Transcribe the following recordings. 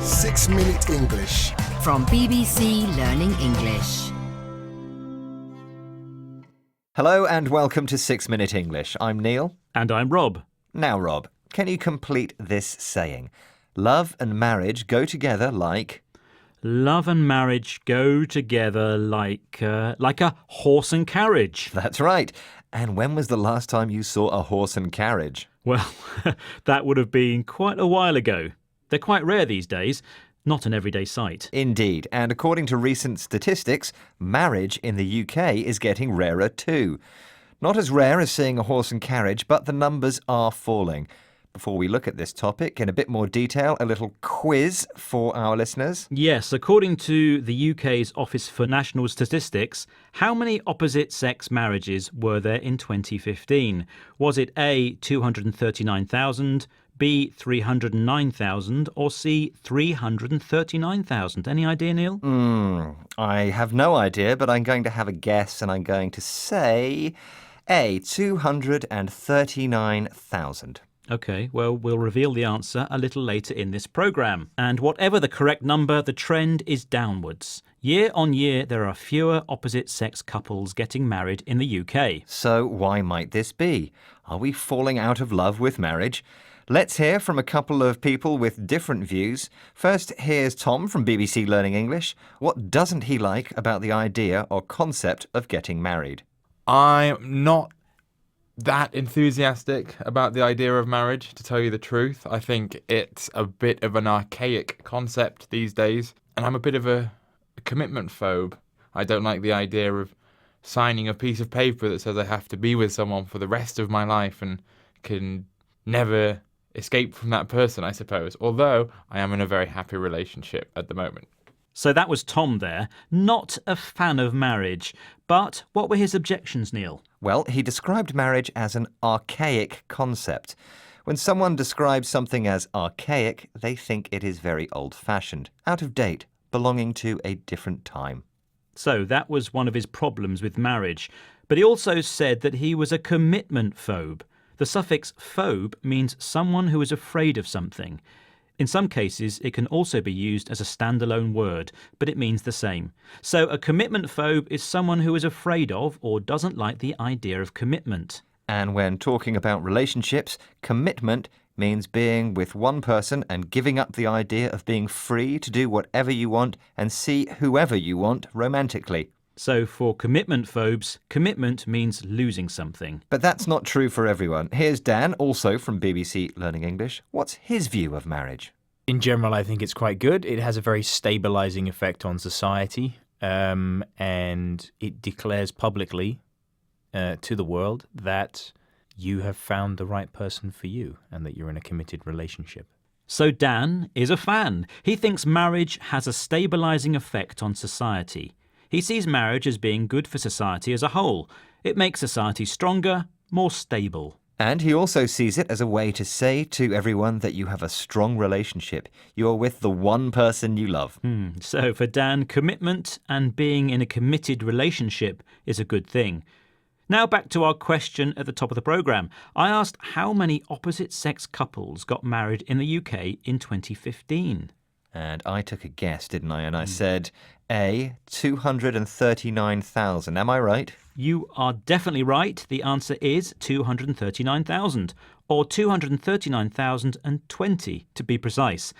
6-Minute English. From BBC Learning English. Hello and welcome to 6-Minute English. I'm Neil. And I'm Rob. Now, Rob, can you complete this saying? Love and marriage go together like... Love and marriage go together like a horse and carriage. That's right. And when was the last time you saw a horse and carriage? Well, that would have been quite a while ago. They're quite rare these days, not an everyday sight. Indeed. And according to recent statistics, marriage in the UK is getting rarer too. Not as rare as seeing a horse and carriage, but the numbers are falling. Before we look at this topic in a bit more detail, a little quiz for our listeners. Yes, according to the UK's Office for National Statistics, how many opposite-sex marriages were there in 2015? Was it A, 239,000, B, 309,000, or C, 339,000? Any idea, Neil? I have no idea, but I'm going to have a guess and I'm going to say A, 239,000. OK, well, we'll reveal the answer a little later in this programme. And whatever the correct number, the trend is downwards. Year on year, there are fewer opposite-sex couples getting married in the UK. So why might this be? Are we falling out of love with marriage? Let's hear from a couple of people with different views. First, here's Tom from BBC Learning English. What doesn't he like about the idea or concept of getting married? I'm not that enthusiastic about the idea of marriage, to tell you the truth. I think it's a bit of an archaic concept these days, and I'm a bit of a commitment phobe. I don't like the idea of signing a piece of paper that says I have to be with someone for the rest of my life and can never escape from that person, I suppose, although I am in a very happy relationship at the moment. So that was Tom there, not a fan of marriage. But what were his objections, Neil? Well, he described marriage as an archaic concept. When someone describes something as archaic, they think it is very old-fashioned, out of date, belonging to a different time. So that was one of his problems with marriage. But he also said that he was a commitment phobe. The suffix phobe means someone who is afraid of something. In some cases, it can also be used as a standalone word, but it means the same. So a commitment phobe is someone who is afraid of or doesn't like the idea of commitment. And when talking about relationships, commitment means being with one person and giving up the idea of being free to do whatever you want and see whoever you want romantically. So for commitment phobes, commitment means losing something. But that's not true for everyone. Here's Dan, also from BBC Learning English. What's his view of marriage? In general, I think it's quite good. It has a very stabilising effect on society, and it declares publicly to the world that you have found the right person for you and that you're in a committed relationship. So Dan is a fan. He thinks marriage has a stabilising effect on society. He sees marriage as being good for society as a whole. It makes society stronger, more stable. And he also sees it as a way to say to everyone that you have a strong relationship. You're with the one person you love. So for Dan, commitment and being in a committed relationship is a good thing. Now back to our question at the top of the programme. I asked how many opposite-sex couples got married in the UK in 2015. And I took a guess, didn't I? And I said A, 239,000. Am I right? You are definitely right. The answer is 239,000, or 239,020 to be precise.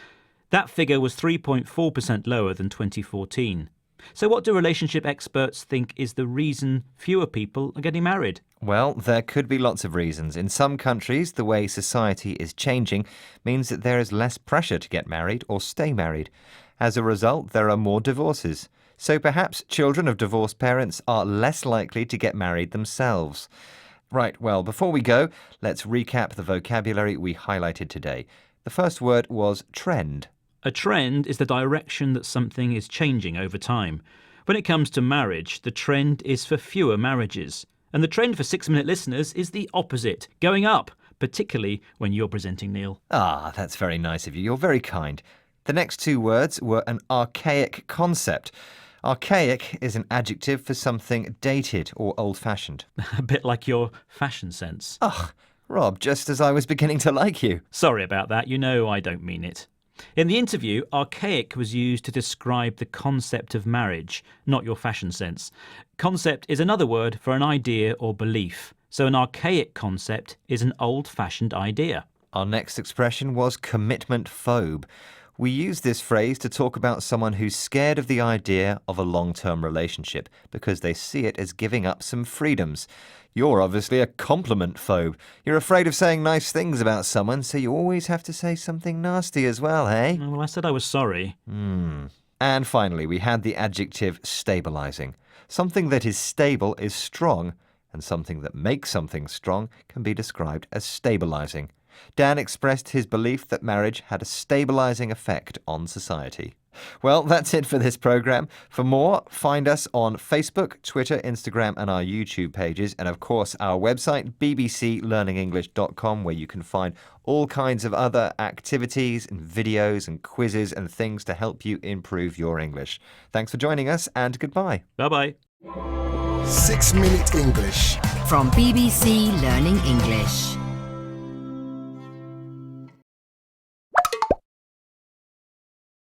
That figure was 3.4% lower than 2014. So what do relationship experts think is the reason fewer people are getting married? Well, there could be lots of reasons. In some countries, the way society is changing means that there is less pressure to get married or stay married. As a result, there are more divorces. So perhaps children of divorced parents are less likely to get married themselves. Right, well, before we go, let's recap the vocabulary we highlighted today. The first word was trend. A trend is the direction that something is changing over time. When it comes to marriage, the trend is for fewer marriages. And the trend for 6-Minute listeners is the opposite, going up, particularly when you're presenting, Neil. Ah, that's very nice of you. You're very kind. The next two words were an archaic concept. Archaic is an adjective for something dated or old-fashioned. A bit like your fashion sense. Ugh, Rob, just as I was beginning to like you. Sorry about that. You know I don't mean it. In the interview, archaic was used to describe the concept of marriage, not your fashion sense. Concept is another word for an idea or belief. So an archaic concept is an old-fashioned idea. Our next expression was commitment phobe. We use this phrase to talk about someone who's scared of the idea of a long-term relationship because they see it as giving up some freedoms. You're obviously a compliment phobe. You're afraid of saying nice things about someone, so you always have to say something nasty as well, hey? Well, I said I was sorry. And finally, we had the adjective stabilizing. Something that is stable is strong, and something that makes something strong can be described as stabilizing. Dan expressed his belief that marriage had a stabilizing effect on society. Well, that's it for this program. For more, find us on Facebook, Twitter, Instagram, and our YouTube pages, and of course our website, bbclearningenglish.com, where you can find all kinds of other activities and videos and quizzes and things to help you improve your English. Thanks for joining us, and goodbye. Bye-bye. 6 Minute English. From BBC Learning English.